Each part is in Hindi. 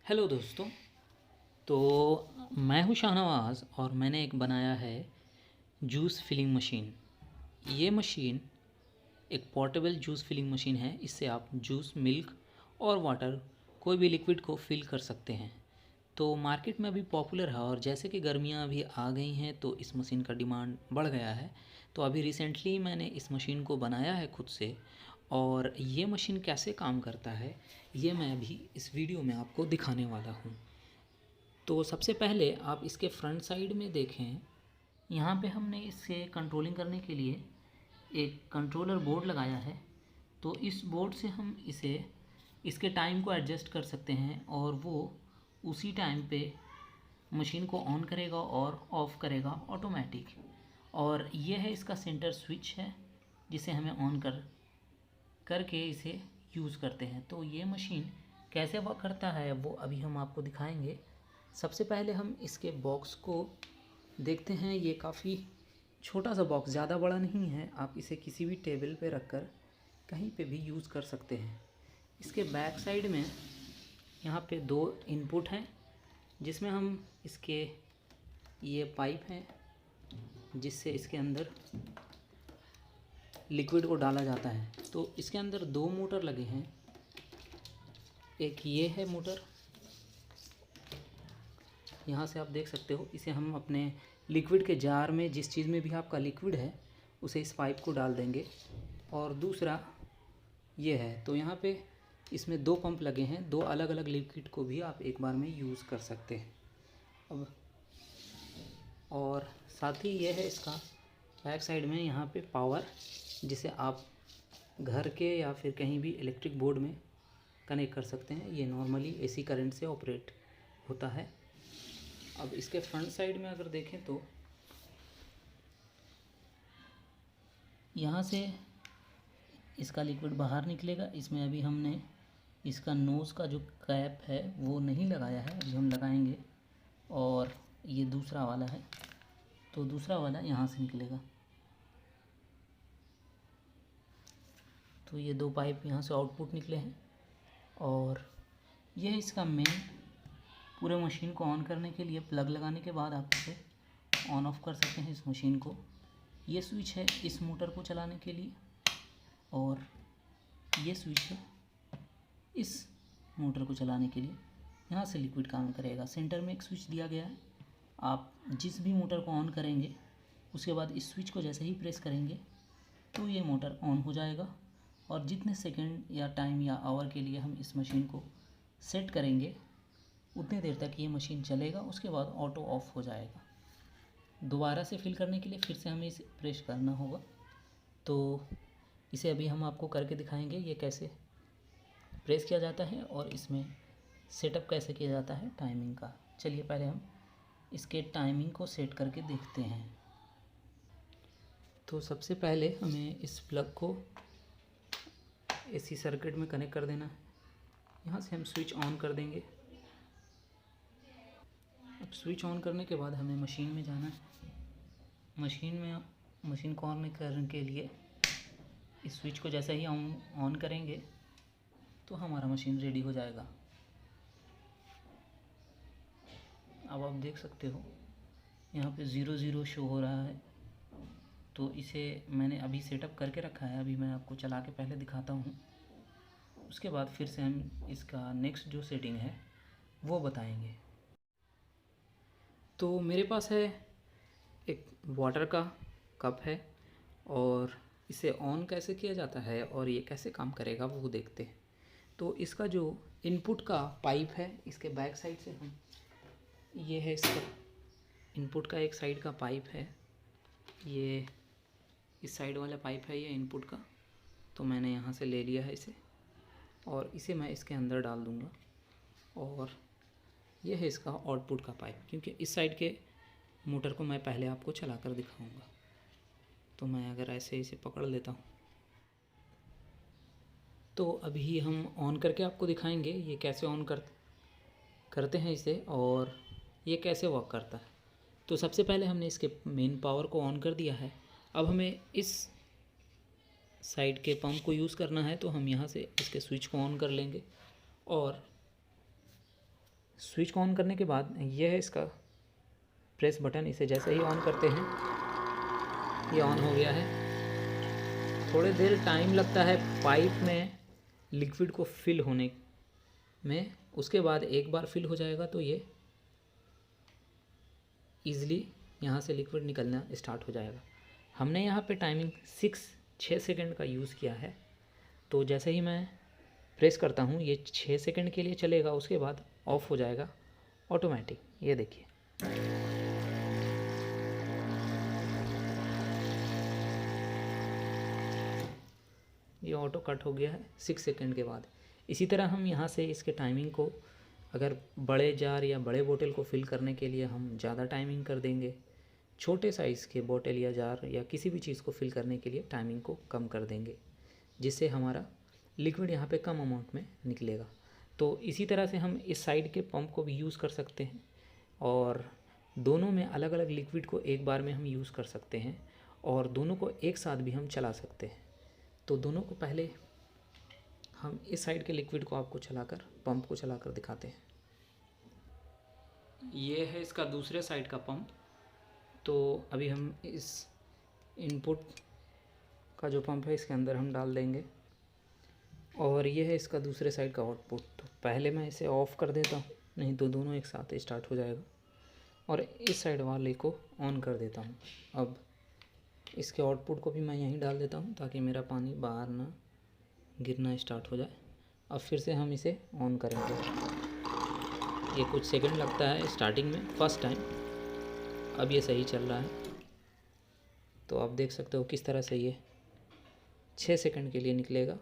हेलो दोस्तों। तो मैं हूं शाहनवाज़ और मैंने एक बनाया है जूस फिलिंग मशीन। ये मशीन एक पोर्टेबल जूस फिलिंग मशीन है। इससे आप जूस, मिल्क और वाटर कोई भी लिक्विड को फिल कर सकते हैं। तो मार्केट में अभी पॉपुलर है और जैसे कि गर्मियाँ अभी आ गई हैं तो इस मशीन का डिमांड बढ़ गया है। तो अभी रिसेंटली मैंने इस मशीन को बनाया है खुद से, और ये मशीन कैसे काम करता है ये मैं अभी इस वीडियो में आपको दिखाने वाला हूँ। तो सबसे पहले आप इसके फ्रंट साइड में देखें, यहाँ पे हमने इसे कंट्रोलिंग करने के लिए एक कंट्रोलर बोर्ड लगाया है। तो इस बोर्ड से हम इसके टाइम को एडजस्ट कर सकते हैं और वो उसी टाइम पे मशीन को ऑन करेगा और ऑफ़ करेगा ऑटोमेटिक। और ये है इसका सेंटर स्विच है जिसे हमें ऑन करके इसे यूज़ करते हैं। तो ये मशीन कैसे वर्क करता है वो अभी हम आपको दिखाएंगे। सबसे पहले हम इसके बॉक्स को देखते हैं। ये काफ़ी छोटा सा बॉक्स, ज़्यादा बड़ा नहीं है। आप इसे किसी भी टेबल पे रखकर कहीं पे भी यूज़ कर सकते हैं। इसके बैक साइड में यहाँ पे दो इनपुट हैं जिसमें हम इसके ये पाइप हैं जिससे इसके अंदर लिक्विड को डाला जाता है। तो इसके अंदर दो मोटर लगे हैं। एक ये है मोटर, यहाँ से आप देख सकते हो। इसे हम अपने लिक्विड के जार में, जिस चीज़ में भी आपका लिक्विड है उसे इस पाइप को डाल देंगे। और दूसरा ये है। तो यहाँ पे इसमें दो पंप लगे हैं, दो अलग अलग लिक्विड को भी आप एक बार में यूज़ कर सकते हैं। अब और साथ ही ये है इसका बैक साइड में यहाँ पे पावर, जिसे आप घर के या फिर कहीं भी इलेक्ट्रिक बोर्ड में कनेक्ट कर सकते हैं। ये नॉर्मली एसी करंट से ऑपरेट होता है। अब इसके फ्रंट साइड में अगर देखें तो यहाँ से इसका लिक्विड बाहर निकलेगा। इसमें अभी हमने इसका नोज़ का जो कैप है वो नहीं लगाया है, अभी हम लगाएंगे। और ये दूसरा वाला है, तो दूसरा वाला यहाँ से निकलेगा। तो ये दो पाइप यहाँ से आउटपुट निकले हैं। और ये है इसका मेन। पूरे मशीन को ऑन करने के लिए प्लग लगाने के बाद आप इसे ऑन ऑफ कर सकते हैं इस मशीन को। ये स्विच है इस मोटर को चलाने के लिए, और ये स्विच है इस मोटर को चलाने के लिए। यहाँ से लिक्विड काम करेगा। सेंटर में एक स्विच दिया गया है। आप जिस भी मोटर को ऑन करेंगे उसके बाद इस स्विच को जैसे ही प्रेस करेंगे तो ये मोटर ऑन हो जाएगा। और जितने सेकंड या टाइम या आवर के लिए हम इस मशीन को सेट करेंगे उतनी देर तक ये मशीन चलेगा। उसके बाद ऑटो ऑफ हो जाएगा। दोबारा से फिल करने के लिए फिर से हमें इसे प्रेस करना होगा। तो इसे अभी हम आपको करके दिखाएंगे ये कैसे प्रेस किया जाता है और इसमें सेटअप कैसे किया जाता है टाइमिंग का। चलिए पहले हम इसके टाइमिंग को सेट करके देखते हैं। तो सबसे पहले हमें इस प्लग को एसी सर्किट में कनेक्ट कर देना है। यहाँ से हम स्विच ऑन कर देंगे। अब स्विच ऑन करने के बाद हमें मशीन में जाना है। मशीन को ऑन करने के लिए इस स्विच को जैसे ही ऑन करेंगे तो हमारा मशीन रेडी हो जाएगा। अब आप देख सकते हो यहाँ पे 00 शो हो रहा है। तो इसे मैंने अभी सेटअप करके रखा है। अभी मैं आपको चला के पहले दिखाता हूँ, उसके बाद फिर से हम इसका नेक्स्ट जो सेटिंग है वो बताएंगे। तो मेरे पास है एक वाटर का कप है, और इसे ऑन कैसे किया जाता है और ये कैसे काम करेगा वो देखते हैं। तो इसका जो इनपुट का पाइप है इसके बैक साइड से हम, ये है इसका इनपुट का एक साइड का पाइप है। ये इस साइड वाला पाइप है ये इनपुट का। तो मैंने यहाँ से ले लिया है इसे, और इसे मैं इसके अंदर डाल दूँगा। और यह है इसका आउटपुट का पाइप, क्योंकि इस साइड के मोटर को मैं पहले आपको चला कर दिखाऊँगा। तो मैं अगर ऐसे इसे पकड़ लेता हूँ तो अभी हम ऑन करके आपको दिखाएंगे ये कैसे ऑन करते हैं इसे, और ये कैसे वर्क करता है। तो सबसे पहले हमने इसके मेन पावर को ऑन कर दिया है। अब हमें इस साइड के पंप को यूज़ करना है, तो हम यहाँ से इसके स्विच को ऑन कर लेंगे और स्विच को ऑन करने के बाद ये है इसका प्रेस बटन, इसे जैसे ही ऑन करते हैं ये ऑन हो गया है। थोड़ी देर टाइम लगता है पाइप में लिक्विड को फिल होने में, उसके बाद एक बार फिल हो जाएगा तो ये ईज़िली यहाँ से लिक्विड निकलना स्टार्ट हो जाएगा। हमने यहाँ पे टाइमिंग 6 सेकंड का यूज़ किया है। तो जैसे ही मैं प्रेस करता हूँ ये 6 सेकंड के लिए चलेगा, उसके बाद ऑफ हो जाएगा ऑटोमेटिक। ये देखिए, ये ऑटो कट हो गया है 6 सेकंड के बाद। इसी तरह हम यहाँ से इसके टाइमिंग को, अगर बड़े जार या बड़े बोतल को फिल करने के लिए हम ज़्यादा टाइमिंग कर देंगे, छोटे साइज़ के बोतल या जार या किसी भी चीज़ को फिल करने के लिए टाइमिंग को कम कर देंगे, जिससे हमारा लिक्विड यहाँ पे कम अमाउंट में निकलेगा। तो इसी तरह से हम इस साइड के पंप को भी यूज़ कर सकते हैं और दोनों में अलग अलग लिक्विड को एक बार में हम यूज़ कर सकते हैं और दोनों को एक साथ भी हम चला सकते हैं। तो दोनों को पहले हम इस साइड के लिक्विड को आपको चलाकर, पंप को चलाकर दिखाते हैं। ये है इसका दूसरे साइड का पंप। तो अभी हम इस इनपुट का जो पंप है इसके अंदर हम डाल देंगे और ये है इसका दूसरे साइड का आउटपुट। तो पहले मैं इसे ऑफ़ कर देता हूँ, नहीं तो दोनों एक साथ स्टार्ट हो जाएगा, और इस साइड वाले को ऑन कर देता हूँ। अब इसके आउटपुट को भी मैं यहीं डाल देता हूँ ताकि मेरा पानी बाहर ना गिरना स्टार्ट हो जाए। अब फिर से हम इसे ऑन करेंगे। ये कुछ सेकंड लगता है स्टार्टिंग में, फर्स्ट टाइम। अब ये सही चल रहा है। तो आप देख सकते हो किस तरह से ये 6 सेकंड के लिए निकलेगा,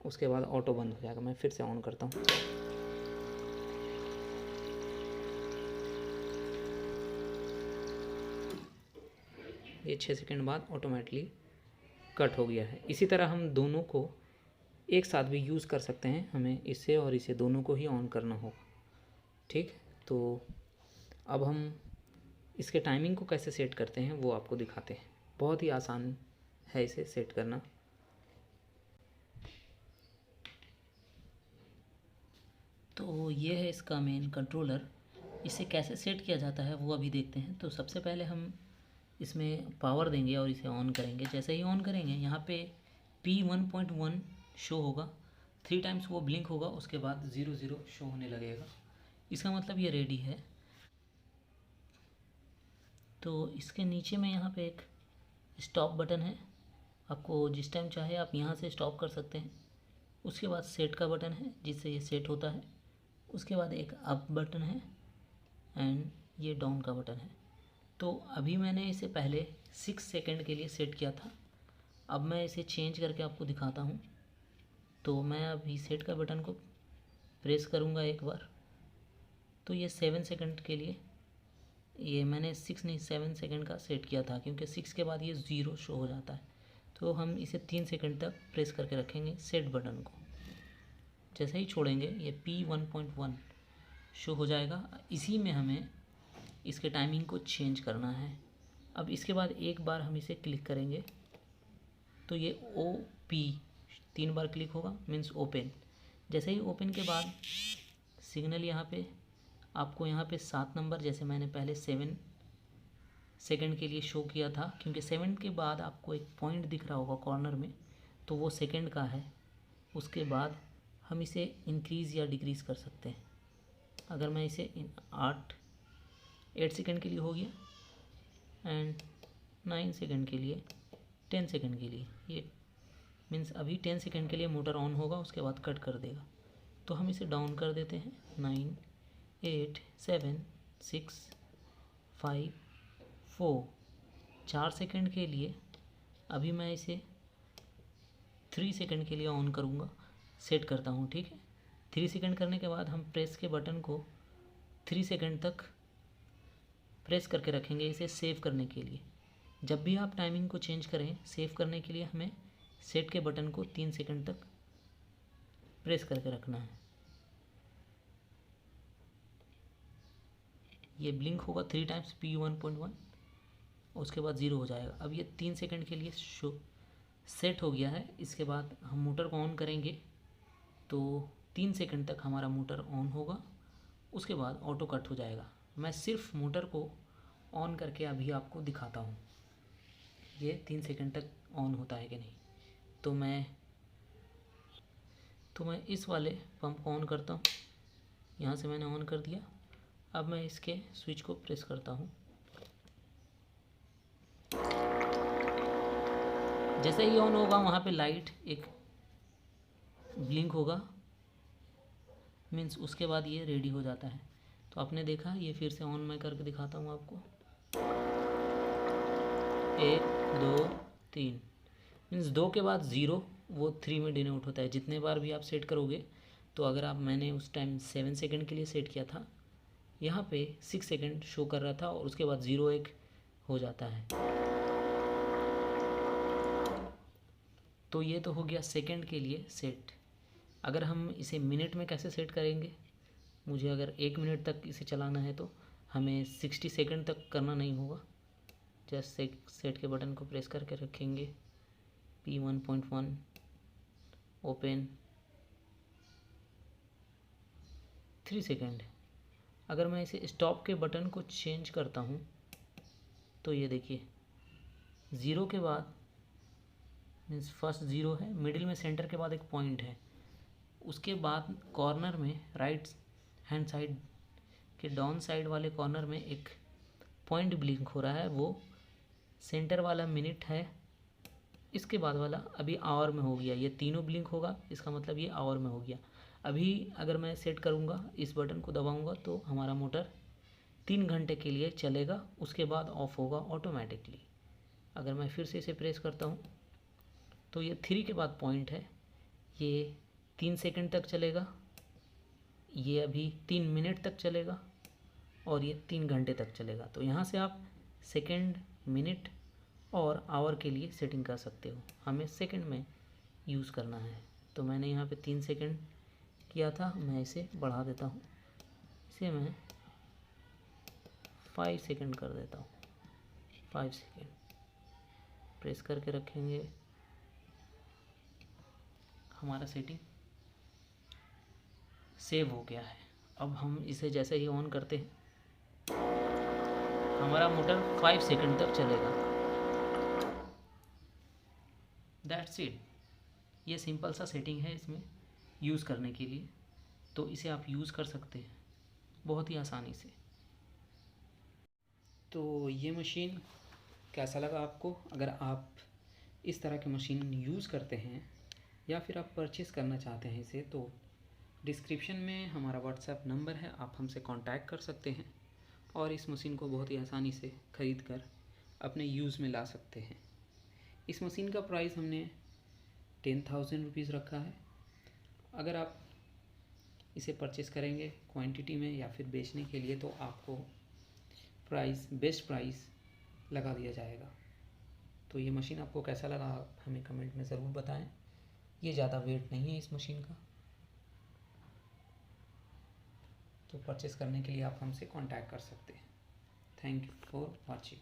उसके बाद ऑटो बंद हो जाएगा। मैं फिर से ऑन करता हूँ। ये 6 सेकंड बाद ऑटोमेटिकली कट हो गया है। इसी तरह हम दोनों को एक साथ भी यूज़ कर सकते हैं। हमें इसे और इसे दोनों को ही ऑन करना होगा, ठीक। तो अब हम इसके टाइमिंग को कैसे सेट करते हैं वो आपको दिखाते हैं। बहुत ही आसान है इसे सेट करना। तो ये है इसका मेन कंट्रोलर। इसे कैसे सेट किया जाता है वो अभी देखते हैं। तो सबसे पहले हम इसमें पावर देंगे और इसे ऑन करेंगे। जैसे ही ऑन करेंगे यहाँ पे P1.1 शो होगा, 3 टाइम्स वो ब्लिंक होगा, उसके बाद 00 शो होने लगेगा। इसका मतलब ये रेडी है। तो इसके नीचे में यहाँ पे एक स्टॉप बटन है। आपको जिस टाइम चाहे आप यहाँ से स्टॉप कर सकते हैं। उसके बाद सेट का बटन है जिससे ये सेट होता है। उसके बाद एक अप बटन है एंड ये डाउन का बटन है। तो अभी मैंने इसे पहले 6 सेकंड के लिए सेट किया था। अब मैं इसे चेंज करके आपको दिखाता हूँ। तो मैं अभी सेट का बटन को प्रेस करूँगा एक बार, तो ये 7 सेकंड के लिए, ये मैंने 6 नहीं 7 सेकंड का सेट किया था, क्योंकि 6 के बाद ये 0 शो हो जाता है। तो हम इसे 3 सेकंड तक प्रेस करके रखेंगे सेट बटन को। जैसे ही छोड़ेंगे ये P1.1 शो हो जाएगा। इसी में हमें इसके टाइमिंग को चेंज करना है। अब इसके बाद एक बार हम इसे क्लिक करेंगे तो ये OP 3 बार क्लिक होगा, मीन्स ओपन। जैसे ही ओपन के बाद सिग्नल यहाँ पे आपको यहाँ पे 7 नंबर, जैसे मैंने पहले 7 सेकंड के लिए शो किया था, क्योंकि 7 के बाद आपको एक पॉइंट दिख रहा होगा कॉर्नर में, तो वो सेकंड का है। उसके बाद हम इसे इंक्रीज़ या डिक्रीज़ कर सकते हैं। अगर मैं इसे 8 सेकंड के लिए हो गया एंड 9 सेकंड के लिए, 10 सेकंड के लिए, ये मीन्स अभी 10 सेकंड के लिए मोटर ऑन होगा, उसके बाद कट कर देगा। तो हम इसे डाउन कर देते हैं। 9 8 7 6 5 4 4 सेकंड के लिए। अभी मैं इसे 3 सेकंड के लिए ऑन करूँगा, सेट करता हूँ, ठीक है। 3 सेकंड करने के बाद हम प्रेस के बटन को 3 सेकंड तक प्रेस करके रखेंगे इसे सेव करने के लिए। जब भी आप टाइमिंग को चेंज करें, सेव करने के लिए हमें सेट के बटन को 3 सेकंड तक प्रेस करके रखना है। ये ब्लिंक होगा 3 टाइम्स P1.1, उसके बाद 0 हो जाएगा। अब ये 3 सेकंड के लिए शो सेट हो गया है। इसके बाद हम मोटर को ऑन करेंगे तो 3 सेकंड तक हमारा मोटर ऑन होगा उसके बाद ऑटो कट हो जाएगा। मैं सिर्फ मोटर को ऑन करके अभी आपको दिखाता हूँ ये 3 सेकंड तक ऑन होता है कि नहीं। तो मैं इस वाले पंप को ऑन करता हूँ। यहाँ से मैंने ऑन कर दिया। अब मैं इसके स्विच को प्रेस करता हूँ। जैसे ही ऑन होगा वहाँ पे लाइट एक ब्लिंक होगा, मीन्स उसके बाद ये रेडी हो जाता है। तो आपने देखा, ये फिर से ऑन मैं करके दिखाता हूँ आपको। 1 2 3 मीन्स 2 के बाद 0, वो 3 में डिनोट होता है। जितने बार भी आप सेट करोगे, तो अगर आप, मैंने उस टाइम 7 सेकंड के लिए सेट किया था, यहाँ पे 6 सेकंड शो कर रहा था और उसके बाद 0 1 हो जाता है। तो ये तो हो गया सेकंड के लिए सेट। अगर हम इसे मिनट में कैसे सेट करेंगे, मुझे अगर 1 मिनट तक इसे चलाना है तो हमें 60 सेकंड तक करना नहीं होगा। जस्ट सेट के बटन को प्रेस करके रखेंगे, P1.1 ओपन, 3 सेकंड। अगर मैं इसे स्टॉप के बटन को चेंज करता हूँ तो ये देखिए 0 के बाद मीन्स फर्स्ट 0 है, मिडिल में सेंटर के बाद एक पॉइंट है, उसके बाद कॉर्नर में राइट हैंड साइड के डाउन साइड वाले कॉर्नर में एक पॉइंट ब्लिंक हो रहा है, वो सेंटर वाला मिनट है। इसके बाद वाला अभी आवर में हो गया, ये तीनों ब्लिंक होगा, इसका मतलब ये आवर में हो गया। अभी अगर मैं सेट करूँगा, इस बटन को दबाऊँगा तो हमारा मोटर 3 घंटे के लिए चलेगा, उसके बाद ऑफ होगा ऑटोमेटिकली। अगर मैं फिर से इसे प्रेस करता हूँ तो ये 3 के बाद पॉइंट है, ये 3 सेकंड तक चलेगा, ये अभी 3 मिनट तक चलेगा और ये 3 घंटे तक चलेगा। तो यहाँ से आप सेकंड, मिनट और आवर के लिए सेटिंग कर सकते हो। हमें सेकंड में यूज़ करना है, तो मैंने यहाँ पे 3 सेकंड किया था, मैं इसे बढ़ा देता हूँ, इसे मैं 5 सेकंड कर देता हूँ। 5 सेकंड प्रेस करके रखेंगे, हमारा सेटिंग सेव हो गया है। अब हम इसे जैसे ही ऑन करते हैं, हमारा मोटर 5 सेकंड तक चलेगा। That's it. ये सिंपल सा सेटिंग है इसमें यूज़ करने के लिए, तो इसे आप यूज़ कर सकते हैं बहुत ही आसानी से। तो ये मशीन कैसा लगा आपको? अगर आप इस तरह की मशीन यूज़ करते हैं या फिर आप परचेज़ करना चाहते हैं इसे, तो डिस्क्रिप्शन में हमारा व्हाट्सएप नंबर है, आप हमसे कांटेक्ट कर सकते हैं और इस मशीन को बहुत ही आसानी से ख़रीद कर अपने यूज़ में ला सकते हैं। इस मशीन का प्राइस हमने 10,000 रुपीज़ रखा है। अगर आप इसे परचेज़ करेंगे क्वांटिटी में या फिर बेचने के लिए, तो आपको बेस्ट प्राइस लगा दिया जाएगा। तो ये मशीन आपको कैसा लगा, आप हमें कमेंट में ज़रूर बताएं। ये ज़्यादा वेट नहीं है इस मशीन का, तो परचेज़ करने के लिए आप हमसे कांटेक्ट कर सकते हैं। Thank you for watching.